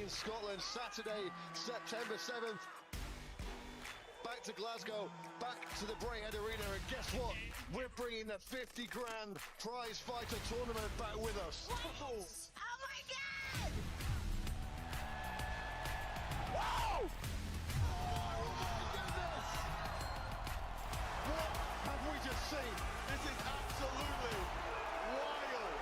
in Scotland, Saturday, September 7th. Back to Glasgow, back to the Braehead Arena, and guess what? We're bringing the 50 grand prize fighter tournament back with us. Whoa! Oh my God! Whoa! Oh my goodness! What have we just seen? This is absolutely wild.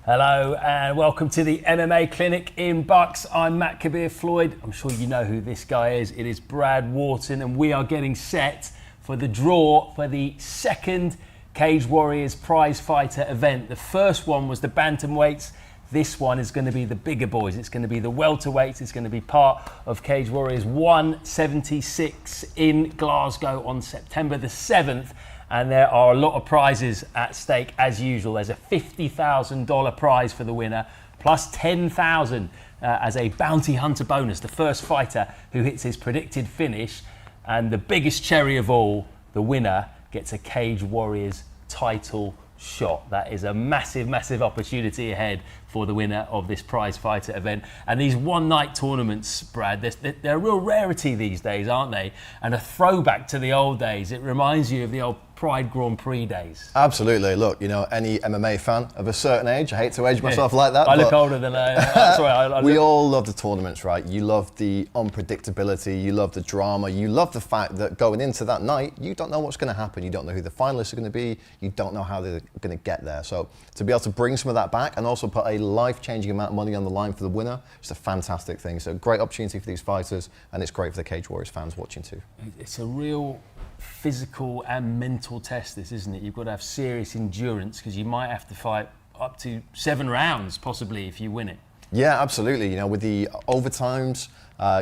Hello and welcome to the MMA Clinic in Bucks. I'm Matt Floyd. I'm sure you know who this guy is. It is Brad Wharton, and we are getting set for the draw for the second Cage Warriors prize fighter event. The first one was the Bantamweights. This one is going to be the bigger boys. It's going to be the welterweights. It's going to be part of Cage Warriors 176 in Glasgow on September the 7th. And there are a lot of prizes at stake as usual. There's a $50,000 prize for the winner, plus $10,000 as a bounty hunter bonus, the first fighter who hits his predicted finish. And the biggest cherry of all, the winner gets a Cage Warriors title shot. That is a massive, massive opportunity ahead for the winner of this prize fighter event. And these one-night tournaments, Brad, they're a real rarity these days, aren't they? And a throwback to the old days. It reminds you of the old Pride Grand Prix days. Absolutely. Look, you know, any MMA fan of a certain age, I hate to age myself like that. I look older than I we all love the tournaments, right? You love the unpredictability, you love the drama, you love the fact that going into that night, you don't know what's going to happen. You don't know who the finalists are going to be. You don't know how they're going to get there. So to be able to bring some of that back and also put a life-changing amount of money on the line for the winner, it's a fantastic thing. So great opportunity for these fighters, and it's great for the Cage Warriors fans watching too. It's a real physical and mental test, this, isn't it? You've got to have serious endurance because you might have to fight up to 7 rounds possibly if you win it. Yeah, absolutely. You know, with the overtimes,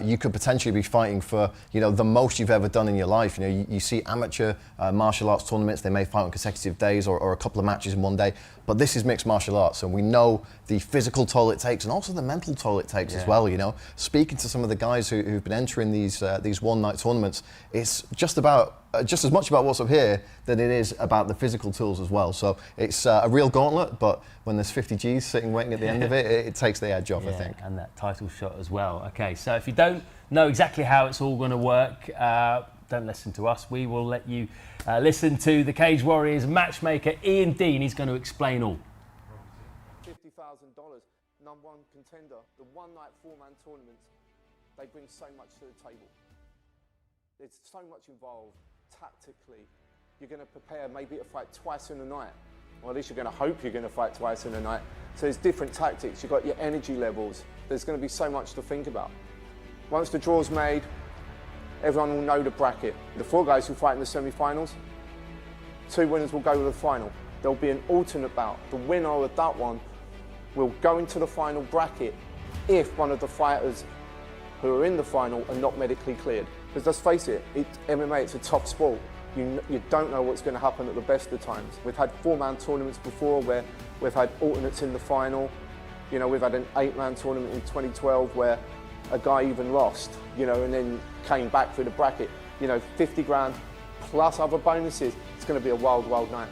you could potentially be fighting for, you know, the most you've ever done in your life. You know, you see amateur martial arts tournaments, they may fight on consecutive days or a couple of matches in one day, but this is mixed martial arts, and we know the physical toll it takes and also the mental toll it takes as well. You know, speaking to some of the guys who've been entering these one-night tournaments, it's just as much about what's up here than it is about the physical tools as well. So it's a real gauntlet, but when there's 50 G's sitting waiting at the end of it, it takes the edge off, I think. And that title shot as well. Okay, so if you don't know exactly how it's all going to work, don't listen to us. We will let you listen to the Cage Warriors matchmaker, Ian Dean. He's going to explain all. $50,000, number one contender, the one-night four-man tournaments, they bring so much to the table. There's so much involved tactically. You're going to prepare maybe to fight twice in a night, or at least you're going to hope you're going to fight twice in a night. So there's different tactics. You've got your energy levels. There's going to be so much to think about. Once the draw's made, everyone will know the bracket. The 4 guys who fight in the semi-finals, 2 winners will go to the final. There'll be an alternate bout. The winner of that one will go into the final bracket if one of the fighters who are in the final are not medically cleared. Because let's face it, MMA, it's a tough sport. You don't know what's going to happen at the best of times. We've had 4-man tournaments before where we've had alternates in the final. You know, we've had an 8-man tournament in 2012 where a guy even lost, you know, and then came back through the bracket. You know, 50 grand plus other bonuses. It's going to be a wild, wild night.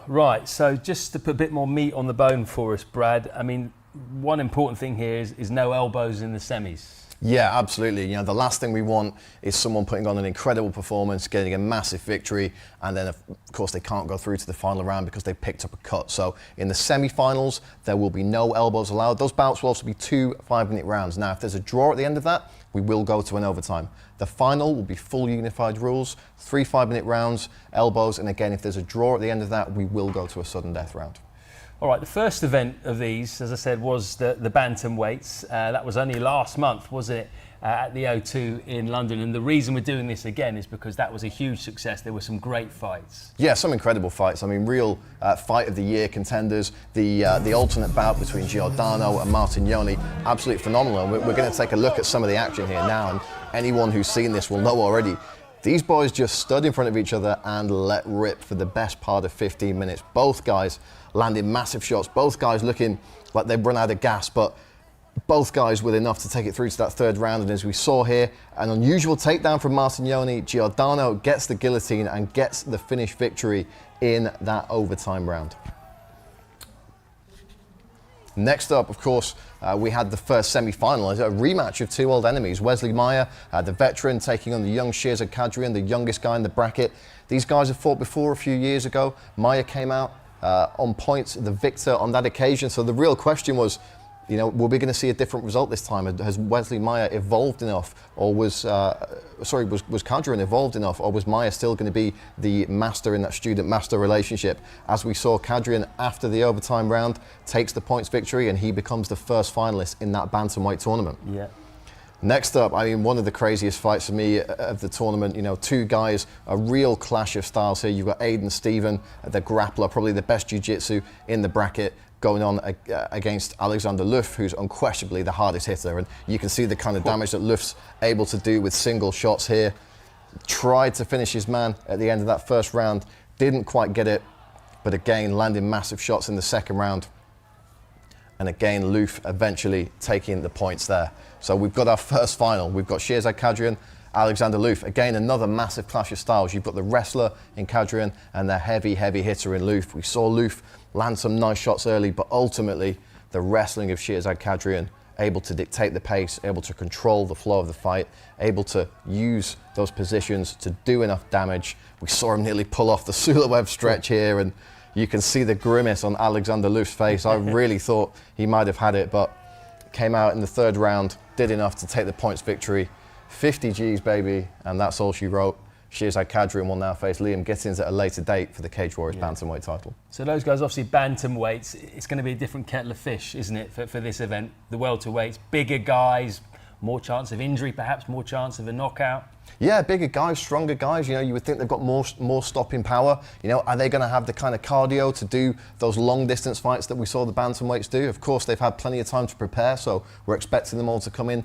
Right, so just to put a bit more meat on the bone for us, Brad, I mean, one important thing here is no elbows in the semis. Yeah, absolutely. You know, the last thing we want is someone putting on an incredible performance, getting a massive victory, and then of course they can't go through to the final round because they picked up a cut. So in the semi-finals, there will be no elbows allowed. Those bouts will also be 2 5-minute rounds. Now, if there's a draw at the end of that, we will go to an overtime. The final will be full unified rules, 3 5-minute rounds, elbows, and again, if there's a draw at the end of that, we will go to a sudden death round. All right, the first event of these, as I said, was the Bantamweights. That was only last month, wasn't it, at the O2 in London. And the reason we're doing this again is because that was a huge success. There were some great fights. Yeah, some incredible fights. I mean, real fight of the year contenders. The alternate bout between Giordano and Martignoni, absolutely phenomenal. And we're going to take a look at some of the action here now. And anyone who's seen this will know already, these boys just stood in front of each other and let rip for the best part of 15 minutes. Both guys landed massive shots, both guys looking like they've run out of gas, but both guys with enough to take it through to that third round, and as we saw here, an unusual takedown from Martignoni. Giordano gets the guillotine and gets the finish victory in that overtime round. Next up, of course, we had the first semi-finalist, a rematch of two old enemies. Wesley Meyer, the veteran, taking on the young Shirzad Kadrian, the youngest guy in the bracket. These guys have fought before a few years ago. Meyer came out on points, the victor on that occasion. So the real question was, you know, were we going to see a different result this time? Has Wesley Meyer evolved enough, or was Kadrian evolved enough, or was Meyer still going to be the master in that student-master relationship? As we saw, Kadrian, after the overtime round, takes the points victory, and he becomes the first finalist in that Bantamweight tournament. Yeah. Next up, I mean, one of the craziest fights for me of the tournament, you know, two guys, a real clash of styles here. You've got Aiden Stephen, the grappler, probably the best jiu-jitsu in the bracket, going on against Alexander Luff, who's unquestionably the hardest hitter. And you can see the kind of damage that Luff's able to do with single shots here. Tried to finish his man at the end of that first round, didn't quite get it, but again, landing massive shots in the second round. And again, Luff eventually taking the points there. So we've got our first final. We've got Shirzad Kadrian, Alexander Luff. Again, another massive clash of styles. You've got the wrestler in Kadrian and the heavy, heavy hitter in Luff. We saw Luff land some nice shots early, but ultimately the wrestling of Shirzad Kadrian, able to dictate the pace, able to control the flow of the fight, able to use those positions to do enough damage. We saw him nearly pull off the Sula web stretch here, and you can see the grimace on Alexander Luff's face. I really thought he might have had it, but came out in the third round, did enough to take the points victory. 50 G's, baby, and that's all she wrote. Shirzad Kadrian will now face Liam Gittins at a later date for the Cage Warriors Bantamweight title. So those guys, obviously Bantamweights, it's going to be a different kettle of fish, isn't it, for this event? The welterweights, bigger guys, more chance of injury, perhaps more chance of a knockout. Yeah, bigger guys, stronger guys. You know, you would think they've got more stopping power. You know, are they going to have the kind of cardio to do those long distance fights that we saw the Bantamweights do? Of course, they've had plenty of time to prepare, so we're expecting them all to come in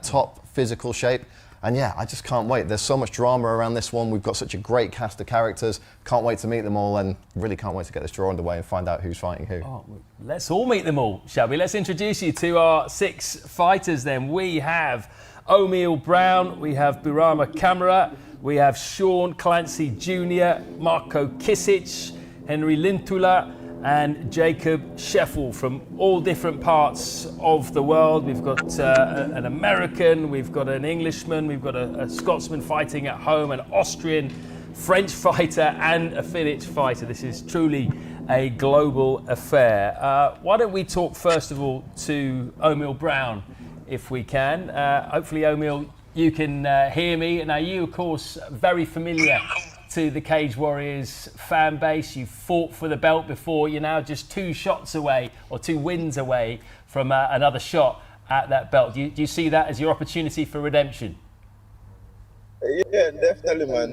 top physical shape. And yeah, I just can't wait. There's so much drama around this one. We've got such a great cast of characters. Can't wait to meet them all, and really can't wait to get this draw underway and find out who's fighting who. Oh, let's all meet them all, shall we? Let's introduce you to our 6 fighters then. We have O'Meal Brown, we have Burama Kamara, we have Sean Clancy Jr., Marco Kisic, Henry Lintula, and Jacob Sheffel from all different parts of the world. We've got an American, we've got an Englishman, we've got a Scotsman fighting at home, an Austrian, French fighter, and a Finnish fighter. This is truly a global affair. Why don't we talk first of all to O'Meal Brown, if we can. Hopefully, O'Meal, you can hear me. Now, you, of course, very familiar to the Cage Warriors fan base. You've fought for the belt before. You're now just 2 shots away, or 2 wins away from another shot at that belt. Do you see that as your opportunity for redemption? Yeah, definitely, man.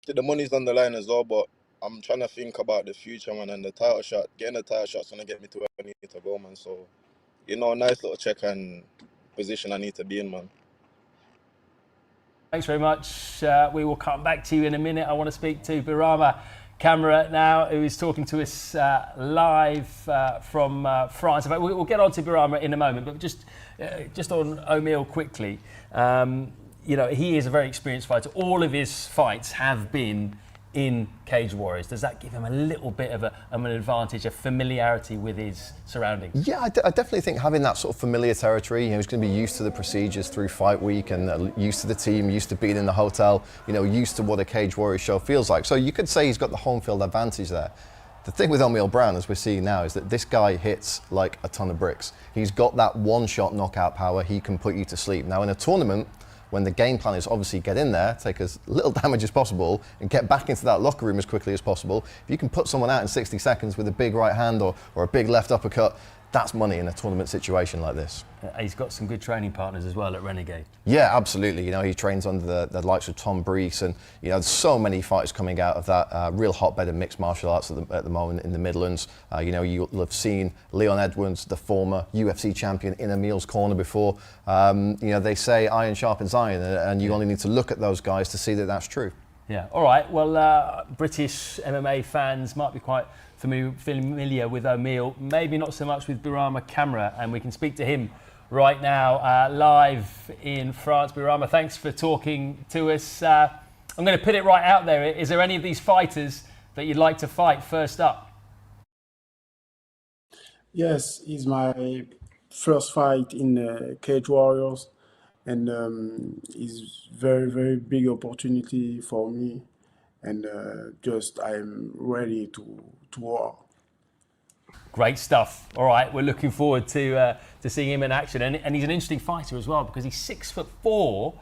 The money's on the line as well, but I'm trying to think about the future, man, and the title shot. Getting the title shot's going to get me to where I need to go, man. So, you know, a nice little check and position I need to be in, man. Thanks very much. We will come back to you in a minute. I want to speak to Burama Kamara now, who is talking to us live from France. In fact, we'll get on to Burama in a moment, but just on O'Meal quickly. You know, he is a very experienced fighter. All of his fights have been in Cage Warriors. Does that give him a little bit of an advantage, a familiarity with his surroundings? Yeah, I definitely think having that sort of familiar territory, you know, he's going to be used to the procedures through fight week and used to the team, used to being in the hotel, you know, used to what a Cage Warriors show feels like. So you could say he's got the home field advantage there. The thing with O'Meal Brown, as we're seeing now, is that this guy hits like a ton of bricks. He's got that one-shot knockout power. He can put you to sleep. Now, in a tournament, when the game plan is obviously get in there, take as little damage as possible, and get back into that locker room as quickly as possible, if you can put someone out in 60 seconds with a big right hand or a big left uppercut, that's money in a tournament situation like this. He's got some good training partners as well at Renegade. Yeah, absolutely. You know, he trains under the likes of Tom Brees, and you know, there's so many fighters coming out of that real hotbed of mixed martial arts at the moment in the Midlands. You know, you'll have seen Leon Edwards, the former UFC champion, in O'Meal's corner before. You know, they say iron sharpens iron, and you only need to look at those guys to see that that's true. Yeah, all right. Well, British MMA fans might be quite familiar with O'Meal, maybe not so much with Birama Kamra, and we can speak to him right now, live in France. Birama, thanks for talking to us. I'm going to put it right out there. Is there any of these fighters that you'd like to fight first up? Yes, it's my first fight in Cage Warriors, and it's very, very big opportunity for me, and just I'm ready to war. Great stuff. All right, we're looking forward to seeing him in action, and he's an interesting fighter as well because he's 6'4"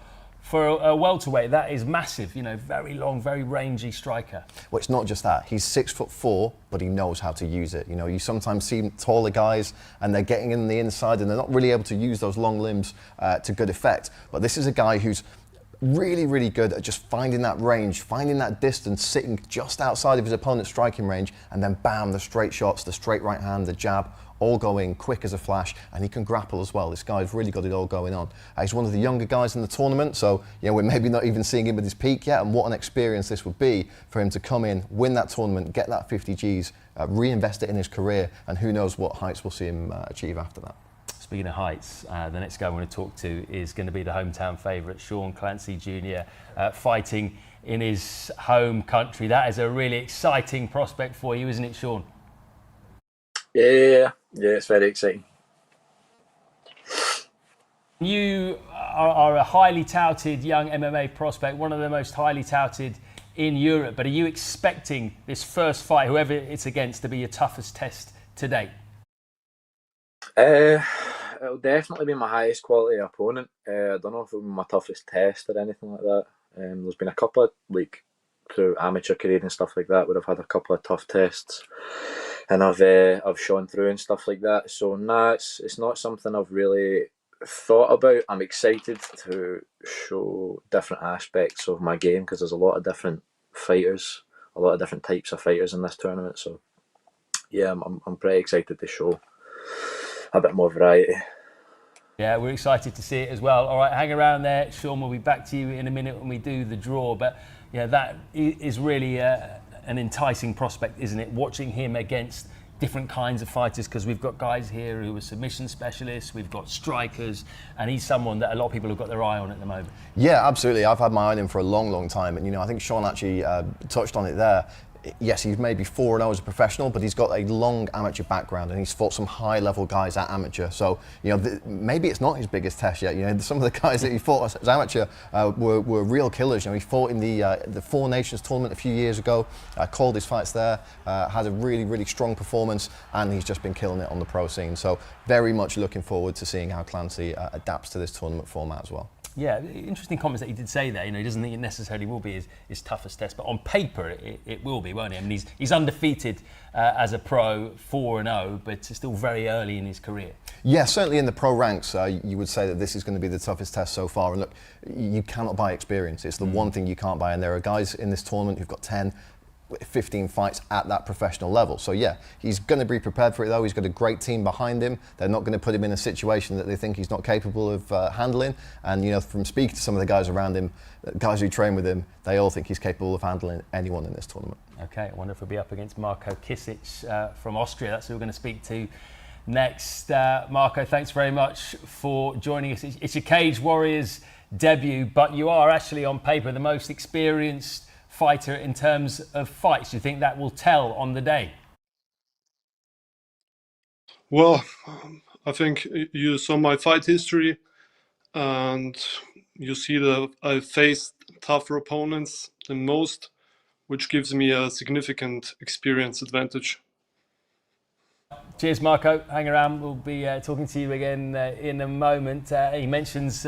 for a welterweight. That is massive. You know, very long, very rangy striker. Well, it's not just that. He's 6'4", but he knows how to use it. You know, you sometimes see taller guys and they're getting in the inside and they're not really able to use those long limbs to good effect. But this is a guy who's really, really good at just finding that range, finding that distance, sitting just outside of his opponent's striking range, and then bam, the straight shots, the straight right hand, the jab, all going quick as a flash, and he can grapple as well. This guy's really got it all going on. He's one of the younger guys in the tournament, so you know, we're maybe not even seeing him at his peak yet, and what an experience this would be for him to come in, win that tournament, get that 50 Gs, reinvest it in his career, and who knows what heights we'll see him achieve after that. Speaking of heights, the next guy I want to talk to is going to be the hometown favourite, Sean Clancy Jr., fighting in his home country. That is a really exciting prospect for you, isn't it, Sean? Yeah, it's very exciting. You are a highly touted young MMA prospect, one of the most highly touted in Europe, but are you expecting this first fight, whoever it's against, to be your toughest test to date? It'll definitely be my highest quality opponent. I don't know if it'll be my toughest test or anything like that. There's been a couple of, like, through amateur career and stuff like that, where I've had a couple of tough tests, and I've shone through and stuff like that. So nah, it's not something I've really thought about. I'm excited to show different aspects of my game because there's a lot of different fighters, a lot of different types of fighters in this tournament. So yeah, I'm pretty excited to show a bit more variety. Yeah, we're excited to see it as well. All right, hang around there, Sean. We'll be back to you in a minute when we do the draw. But yeah, that is really an enticing prospect, isn't it? Watching him against different kinds of fighters, because we've got guys here who are submission specialists, we've got strikers, and he's someone that a lot of people have got their eye on at the moment. Yeah, absolutely. I've had my eye on him for a long, long time, and you know, I think Sean actually touched on it there. Yes, he's maybe 4-0 as a professional, but he's got a long amateur background and he's fought some high-level guys at amateur. So, you know, maybe it's not his biggest test yet. You know, some of the guys that he fought as amateur were real killers. You know, he fought in the Four Nations tournament a few years ago, called his fights there, had a really, really strong performance, and he's just been killing it on the pro scene. So, very much looking forward to seeing how Clancy adapts to this tournament format as well. Yeah, interesting comments that he did say there. You know, he doesn't think it necessarily will be his toughest test, but on paper it will be, won't it? I mean, he's undefeated as a pro, 4-0, but it's still very early in his career. Yeah, certainly in the pro ranks, you would say that this is going to be the toughest test so far. And look, you cannot buy experience. It's the one thing you can't buy, and there are guys in this tournament who've got 10, 15 fights at that professional level. So yeah, he's going to be prepared for it though. He's got a great team behind him. They're not going to put him in a situation that they think he's not capable of handling. And you know, from speaking to some of the guys around him, guys who train with him, they all think he's capable of handling anyone in this tournament. Okay, I wonder if he'll be up against Marko Kisic from Austria. That's who we're going to speak to next. Marko, thanks very much for joining us. It's your Cage Warriors debut, but you are actually on paper the most experienced fighter in terms of fights. Do you think that will tell on the day? Well, I think you saw my fight history and you see that I've faced tougher opponents than most, which gives me a significant experience advantage. Cheers, Marko. Hang around. We'll be talking to you again in a moment. He mentions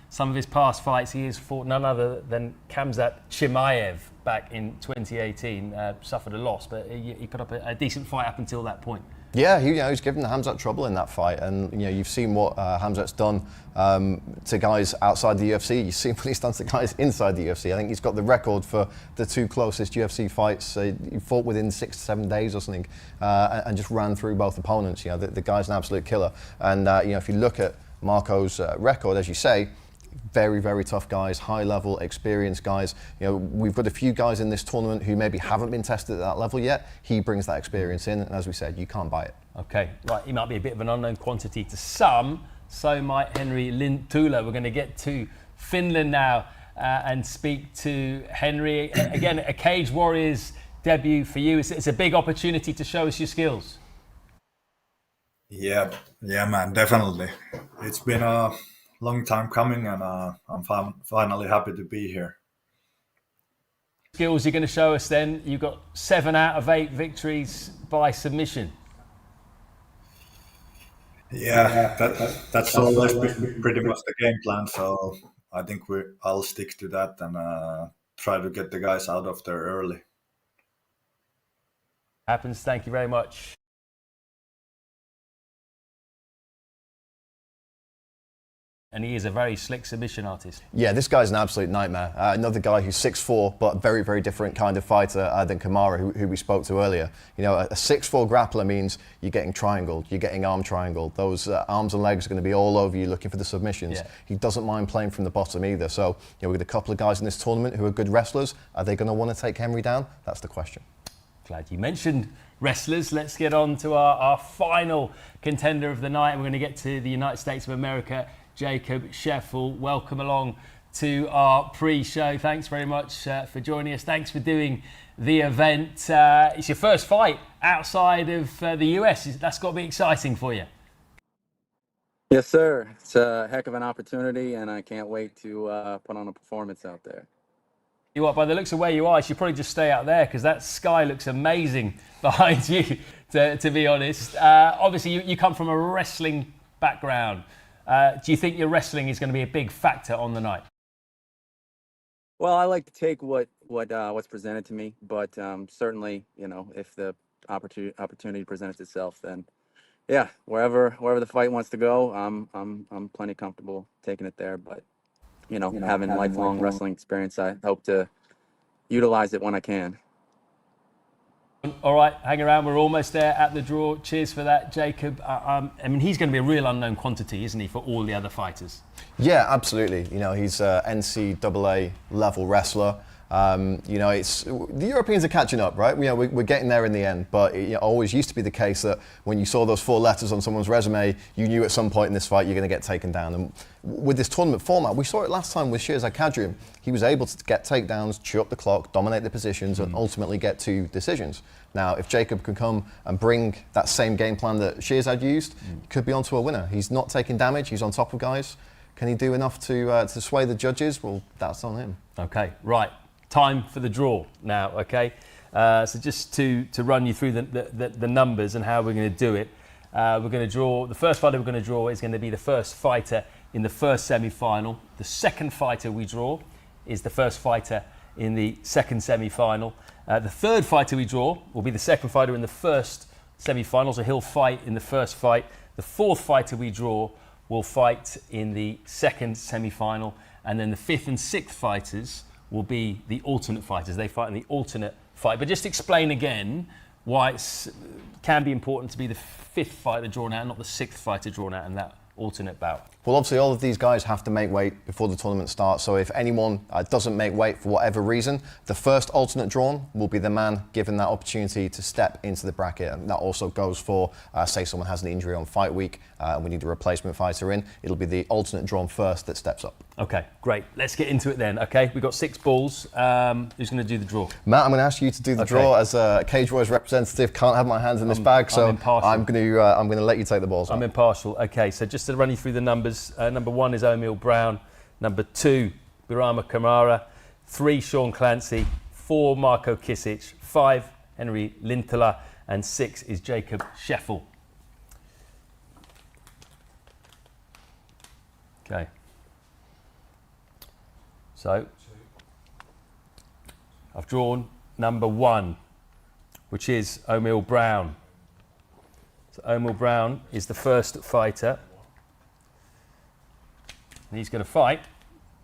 some of his past fights. He has fought none other than Khamzat Chimaev back in 2018. Suffered a loss, but he put up a decent fight up until that point. Yeah, he's given Khamzat trouble in that fight, and you know, you've seen what Khamzat's done to guys outside the UFC. You've seen what he's done to guys inside the UFC. I think he's got the record for the two closest UFC fights. He fought within 6 to 7 days or something, and just ran through both opponents. You know, the guy's an absolute killer. And you know, if you look at Marko's record, as you say, very, very tough guys, high level, experienced guys. You know, we've got a few guys in this tournament who maybe haven't been tested at that level yet. He brings that experience in, and as we said, you can't buy it. Okay, right, he might be a bit of an unknown quantity to some, so might Henri Linttula. We're going to get to Finland now and speak to Henri. Again, a Cage Warriors debut for you. It's a big opportunity to show us your skills. Yeah, man, definitely. It's been a long time coming, and I'm finally happy to be here. Skills you're going to show us then. You've got 7 out of 8 victories by submission. Yeah, that's always been pretty much the game plan. So I think I'll stick to that and try to get the guys out of there early. Happens. Thank you very much. And he is a very slick submission artist. Yeah, this guy's an absolute nightmare. Another guy who's 6'4", but very, very different kind of fighter than Kamara, who we spoke to earlier. You know, a 6'4" grappler means you're getting triangled, you're getting arm triangled. Those arms and legs are going to be all over you looking for the submissions. Yeah. He doesn't mind playing from the bottom either. So, you know, we've got a couple of guys in this tournament who are good wrestlers. Are they going to want to take Henri down? That's the question. Glad you mentioned wrestlers. Let's get on to our final contender of the night. We're going to get to the United States of America. Jacob Scheffel, welcome along to our pre-show. Thanks very much for joining us. Thanks for doing the event. It's your first fight outside of the US. That's got to be exciting for you. Yes, sir. It's a heck of an opportunity, and I can't wait to put on a performance out there. You what? By the looks of where you are, you should probably just stay out there because that sky looks amazing behind you. To be honest, obviously you come from a wrestling background. Do you think your wrestling is going to be a big factor on the night? Well, I like to take what's presented to me, but certainly, you know, if the opportunity presents itself, then yeah, wherever the fight wants to go, I'm plenty comfortable taking it there. But you know, having lifelong wrestling experience, I hope to utilize it when I can. All right, hang around. We're almost there at the draw. Cheers for that, Jacob. I mean, he's going to be a real unknown quantity, isn't he, for all the other fighters? Yeah, absolutely. You know, he's an NCAA level wrestler. You know, the Europeans are catching up, right? You know, we're getting there in the end, but it always used to be the case that when you saw those 4 letters on someone's resume, you knew at some point in this fight you're going to get taken down. And with this tournament format, we saw it last time with Shirzad Kadrian. He was able to get takedowns, chew up the clock, dominate the positions, and ultimately get to decisions. Now, if Jacob can come and bring that same game plan that Shirzad used, he could be onto a winner. He's not taking damage. He's on top of guys. Can he do enough to sway the judges? Well, that's on him. Okay, right. Time for the draw now, okay? So just to run you through the numbers and how we're going to do it, we're going to draw, the first fighter we're going to draw is going to be the first fighter in the first semi-final. The second fighter we draw is the first fighter in the second semi-final. The third fighter we draw will be the second fighter in the first semi-final, so he'll fight in the first fight. The fourth fighter we draw will fight in the second semi-final, and then the fifth and sixth fighters will be the alternate fighters. They fight in the alternate fight. But just explain again why it can be important to be the fifth fighter drawn out, not the sixth fighter drawn out in that alternate bout. Well, obviously, all of these guys have to make weight before the tournament starts. So if anyone doesn't make weight for whatever reason, the first alternate drawn will be the man given that opportunity to step into the bracket. And that also goes for, say someone has an injury on fight week and we need a replacement fighter in. It'll be the alternate drawn first that steps up. Okay, great. Let's get into it then. Okay, we've got 6 balls. Who's going to do the draw? Matt, I'm going to ask you to do the draw as a Cage Warriors representative. Can't have my hands in this bag, so I'm going to let you take the balls. I'm impartial. Okay, so just to run you through the numbers. Number 1 is O'Meal Brown. Number 2, Birama Kamara. 3, Sean Clancy. 4, Marco Kisic. 5, Henri Linttula. And 6 is Jacob Scheffel. Okay. So, I've drawn number 1, which is O'Meal Brown. So O'Meal Brown is the first fighter. And he's going to fight.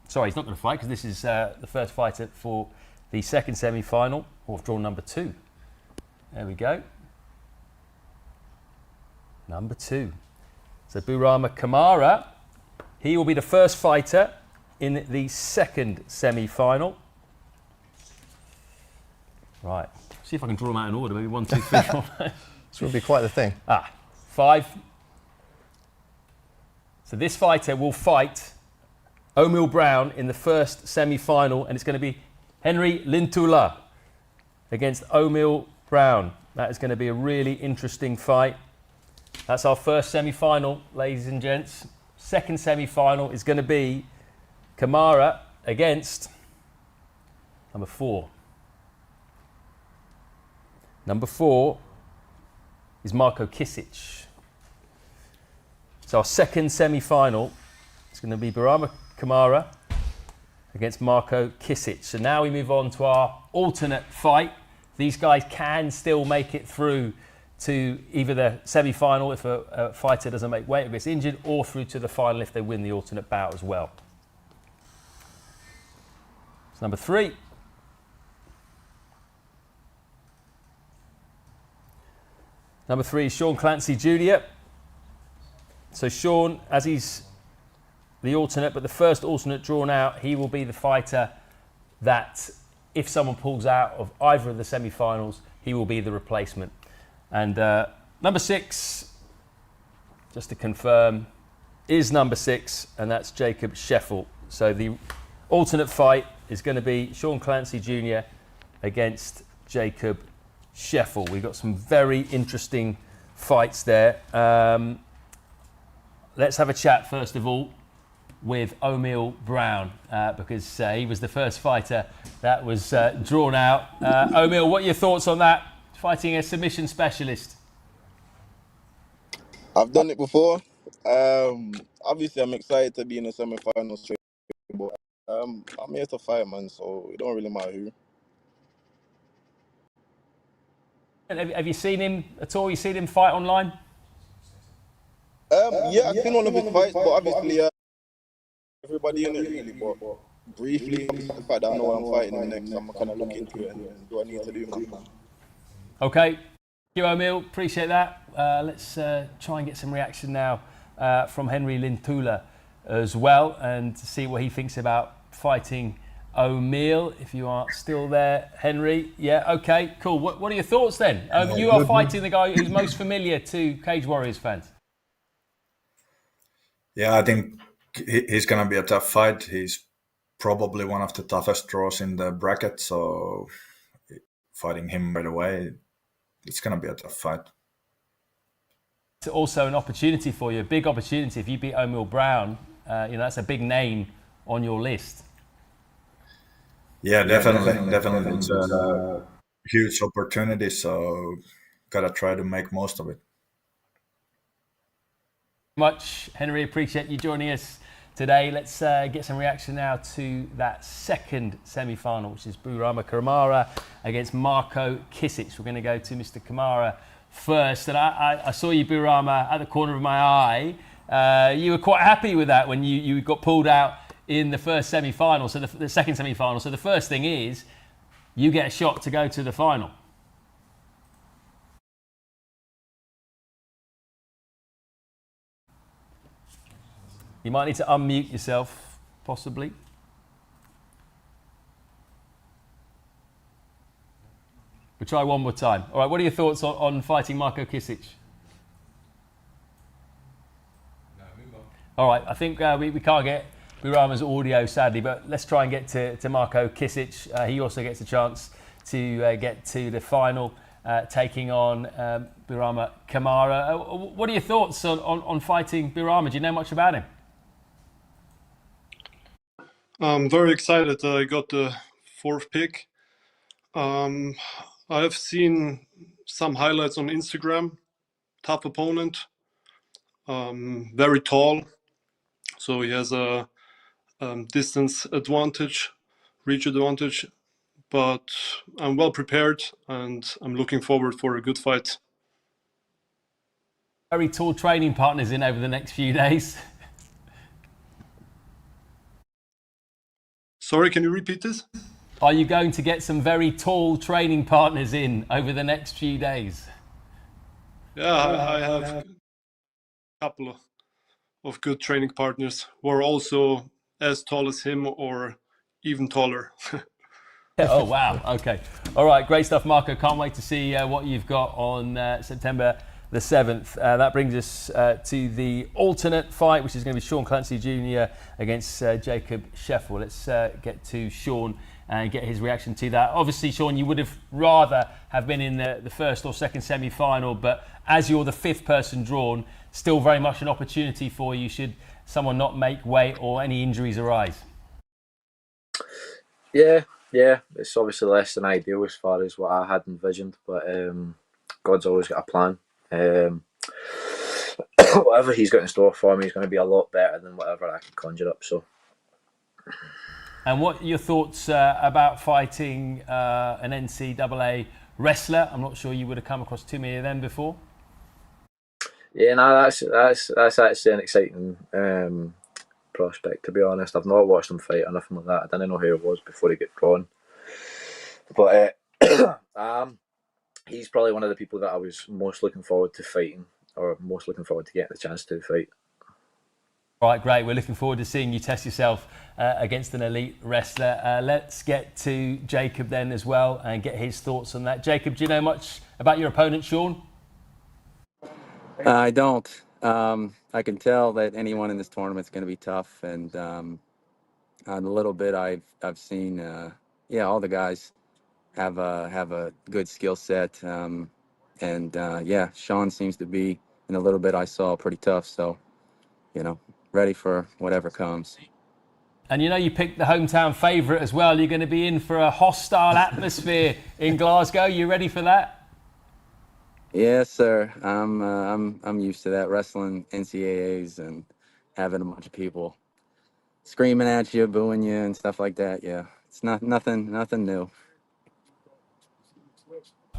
Sorry, he's not going to fight because this is the first fighter for the second semi-final. Oh, I've drawn number 2. There we go. Number 2. So Birama Kamara, he will be the first fighter in the second semi-final. Right, see if I can draw them out in order. Maybe 1, 2, 3, 4. This would be quite the thing. 5. So this fighter will fight O'Mill Brown in the first semi-final, and it's going to be Henry Lintula against O'Mill Brown. That is going to be a really interesting fight. That's our first semi-final, ladies and gents. Second semi-final is going to be Kamara against number 4. Number 4 is Marko Kisic. So our second semi-final is going to be Burama Kamara against Marko Kisic. So now we move on to our alternate fight. These guys can still make it through to either the semi-final if a fighter doesn't make weight or gets injured, or through to the final if they win the alternate bout as well. So number 3. Number 3 is Sean Clancy Jr. So Sean, as he's the alternate, but the first alternate drawn out, he will be the fighter that, if someone pulls out of either of the semi-finals, he will be the replacement. And number 6, just to confirm, is number 6, and that's Jacob Sheffel. So the alternate fight is going to be Sean Clancy Jr. against Jacob Sheffel. We've got some very interesting fights there. Let's have a chat first of all with O'Mill Brown because he was the first fighter that was drawn out. O'Mill, what are your thoughts on that? Fighting a submission specialist. I've done it before. Obviously, I'm excited to be in the semi-finals straight, but I'm here to fight, man, so it don't really matter who. Have you seen him at all? You seen him fight online? Yeah, I've seen one of his fights, but obviously everybody in it really. But briefly, the fact that I know I'm fighting him next, I'm kind of looking into it and do I need to do, man. Okay, thank you, O'Mill. Appreciate that. Let's try and get some reaction now from Henry Lintula as well, and to see what he thinks about fighting O'Mill. If you are still there, Henry. Yeah, okay, cool. What are your thoughts then? You are fighting the guy who's most familiar to Cage Warriors fans. Yeah, I think he's going to be a tough fight. He's probably one of the toughest draws in the bracket, so fighting him right away, it's going to be a tough fight. It's also an opportunity for you, a big opportunity. If you beat O'Mill Brown, that's a big name on your list. Yeah, definitely. It's a huge opportunity, so gotta try to make most of it. Much, Henry. Appreciate you joining us today. Let's get some reaction now to that second semi-final, which is Burama Kamara against Marko Kisic. We're going to go to Mr. Kamara first, and I saw you, Burama, at the corner of my eye. You were quite happy with that when you got pulled out in the first semi-final, so the second semi-final. So the first thing is you get a shot to go to the final. You might need to unmute yourself, possibly. We'll try one more time. All right, what are your thoughts on fighting Marko Kisic? All right, I think we can't get Burama's audio, sadly, but let's try and get to Marko Kisic. He also gets a chance to get to the final, taking on Burama Kamara. What are your thoughts on fighting Burama? Do you know much about him? I'm very excited. I got the 4th pick. I've seen some highlights on Instagram. Tough opponent, very tall, so he has a distance advantage, reach advantage, but I'm well prepared and I'm looking forward for a good fight. Very tall training partners in over the next few days. Sorry, can you repeat this? Are you going to get some very tall training partners in over the next few days? Yeah, I have a couple of good training partners who are also as tall as him or even taller. Oh, wow. Okay. All right. Great stuff, Marco. Can't wait to see what you've got on September the 7th. That brings us to the alternate fight, which is going to be Sean Clancy Jr. against Jacob Sheffel. Let's get to Sean and get his reaction to that. Obviously, Sean, you would have rather have been in the first or second semi-final, but as you're the fifth person drawn, still very much an opportunity for you should someone not make weight or any injuries arise. Yeah, it's obviously less than ideal as far as what I had envisioned, but God's always got a plan. Whatever he's got in store for me is going to be a lot better than whatever I can conjure up. So. And what are your thoughts about fighting an NCAA wrestler? I'm not sure you would have come across too many of them before. Yeah, no, that's actually an exciting prospect, to be honest. I've not watched him fight or nothing like that. I didn't know who it was before he got drawn. But he's probably one of the people that I was most looking forward to fighting, or most looking forward to getting the chance to fight. Right, great. We're looking forward to seeing you test yourself against an elite wrestler. Let's get to Jacob then as well and get his thoughts on that. Jacob, do you know much about your opponent, Sean? I don't. I can tell that anyone in this tournament is going to be tough, and a little bit I've seen. All the guys have a good skill set, and Sean seems to be, in a little bit I saw, pretty tough. So, ready for whatever comes. And you picked the hometown favourite as well. You're going to be in for a hostile atmosphere in Glasgow. You ready for that? Yes, sir. I'm used to that, wrestling NCAAs and having a bunch of people screaming at you, booing you, and stuff like that. Yeah, it's nothing new.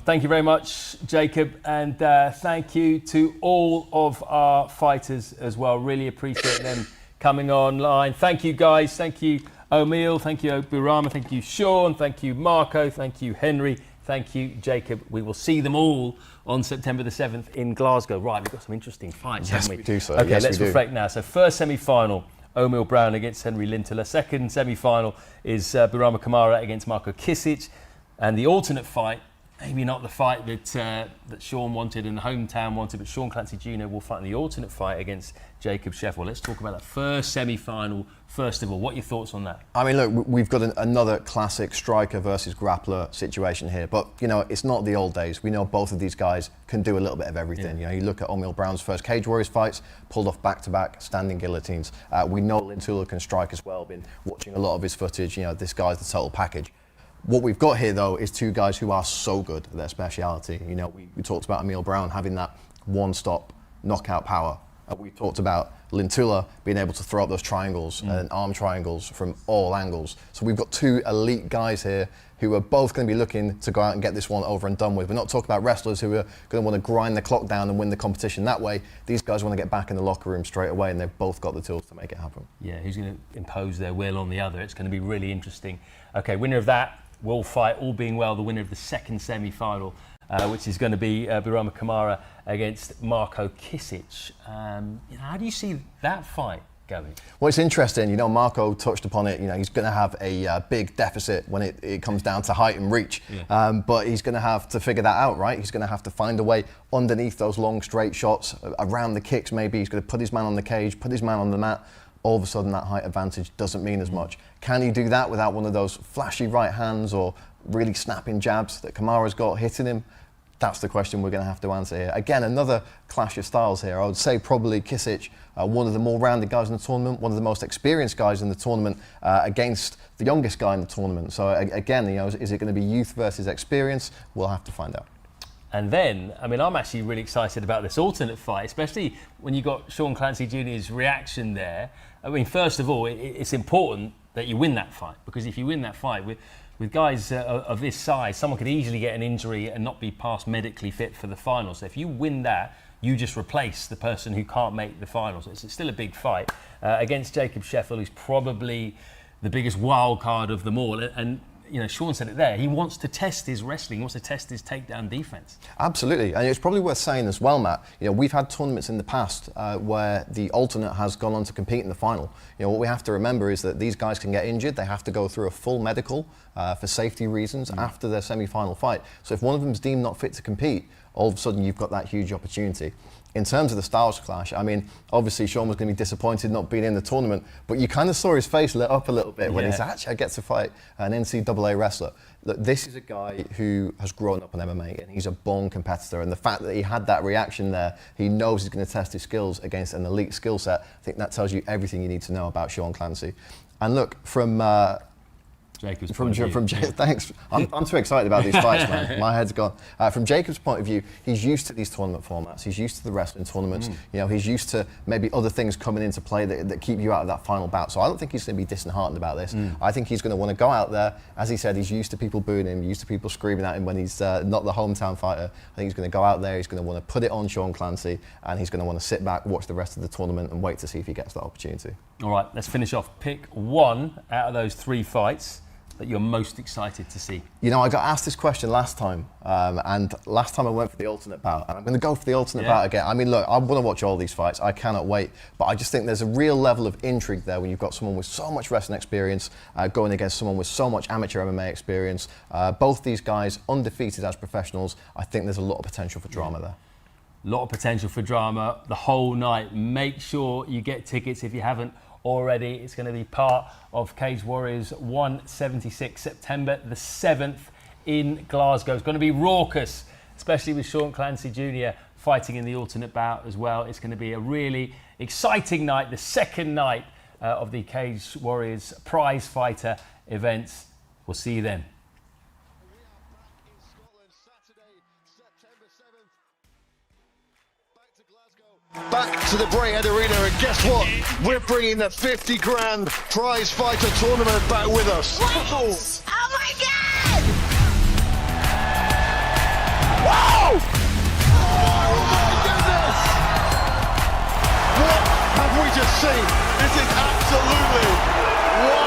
Thank you very much, Jacob, and thank you to all of our fighters as well. Really appreciate them coming online. Thank you, guys. Thank you, O'Meal. Thank you, Burama. Thank you, Sean. Thank you, Marco. Thank you, Henry. Thank you, Jacob. We will see them all on September the 7th in Glasgow. Right, we've got some interesting fights, haven't we? We do, sir. Okay, yes, let's we do. reflect now. So first semi-final, O'Meal Brown against Henry Linteler. Second semi-final is Burama Kamara against Marco Kisic. And the alternate fight, maybe not the fight that Sean wanted and the hometown wanted, but Sean Clancy Jr. will fight in the alternate fight against Jacob Sheffel. Let's talk about that first semi-final. First of all, what are your thoughts on that? I mean, look, we've got another classic striker versus grappler situation here, but it's not the old days. We know both of these guys can do a little bit of everything. Yeah. You look at O'Meal Brown's first Cage Warriors fights, pulled off back-to-back standing guillotines. We know Linteler can strike as well. Been watching a lot of his footage. This guy's the total package. What we've got here, though, is two guys who are so good at their speciality. We talked about O'Meal Brown having that one-stop knockout power. We talked about Linteler being able to throw up those triangles and arm triangles from all angles. So we've got two elite guys here who are both going to be looking to go out and get this one over and done with. We're not talking about wrestlers who are going to want to grind the clock down and win the competition that way. These guys want to get back in the locker room straight away, and they've both got the tools to make it happen. Yeah, who's going to impose their will on the other? It's going to be really interesting. Okay, winner of that will fight, all being well, the winner of the second semi-final, which is going to be Burama Kamara against Marco Kisic. How do you see that fight going? Well, it's interesting. Marco touched upon it. He's going to have a big deficit when it comes down to height and reach. Yeah. But he's going to have to figure that out, right? He's going to have to find a way underneath those long, straight shots, around the kicks maybe. He's going to put his man on the cage, put his man on the mat. All of a sudden, that height advantage doesn't mean as much. Can he do that without one of those flashy right hands or really snapping jabs that Kamara's got hitting him? That's the question we're going to have to answer here. Again, another clash of styles here. I would say probably Kisic, one of the more rounded guys in the tournament, one of the most experienced guys in the tournament, against the youngest guy in the tournament. So again, is it going to be youth versus experience? We'll have to find out. And then, I'm actually really excited about this alternate fight, especially when you got Sean Clancy Jr.'s reaction there. First of all, it's important that you win that fight, because if you win that fight with guys of this size, someone could easily get an injury and not be past medically fit for the final. So if you win that, you just replace the person who can't make the final. So it's still a big fight against Jacob Sheffel, who's probably the biggest wild card of them all. And you know, Sean said it there, he wants to test his wrestling, he wants to test his takedown defense. Absolutely, and it's probably worth saying as well, Matt, you know, we've had tournaments in the past where the alternate has gone on to compete in the final. You know, what we have to remember is that these guys can get injured, they have to go through a full medical for safety reasons after their semi-final fight. So if one of them is deemed not fit to compete, all of a sudden you've got that huge opportunity. In terms of the styles clash, I mean, obviously Sean was going to be disappointed not being in the tournament, but you kind of saw his face lit up a little bit when he's actually, I get to fight an NCAA wrestler. Look, this is a guy who has grown up in MMA and he's a born competitor, and the fact that he had that reaction there, he knows he's going to test his skills against an elite skill set. I think that tells you everything you need to know about Sean Clancy. And look, from thanks. I'm too excited about these fights, man. My head's gone. From Jacob's point of view, he's used to these tournament formats. He's used to the wrestling tournaments. You know, he's used to maybe other things coming into play that keep you out of that final bout. So I don't think he's going to be disheartened about this. I think he's going to want to go out there. As he said, he's used to people booing him, used to people screaming at him when he's not the hometown fighter. I think he's going to go out there. He's going to want to put it on Sean Clancy, and he's going to want to sit back, watch the rest of the tournament, and wait to see if he gets that opportunity. All right, let's finish off. Pick one out of those 3 fights that you're most excited to see. You know, I got asked this question last time, and last time I went for the alternate bout, and I'm going to go for the alternate bout again. I mean, look, I want to watch all these fights. I cannot wait, but I just think there's a real level of intrigue there when you've got someone with so much wrestling experience going against someone with so much amateur MMA experience. Both these guys undefeated as professionals. I think there's a lot of potential for drama there. A lot of potential for drama the whole night. Make sure you get tickets if you haven't already. It's going to be part of Cage Warriors 176, September the 7th in Glasgow. It's going to be raucous, especially with Sean Clancy Jr. fighting in the alternate bout as well. It's going to be a really exciting night, the second night of the Cage Warriors Prizefighter events. We'll see you then. Back to the Brayhead Arena, and guess what? We're bringing the 50 grand prize fighter tournament back with us. Whoa! Oh my God! Whoa! Oh my goodness! What have we just seen? This is absolutely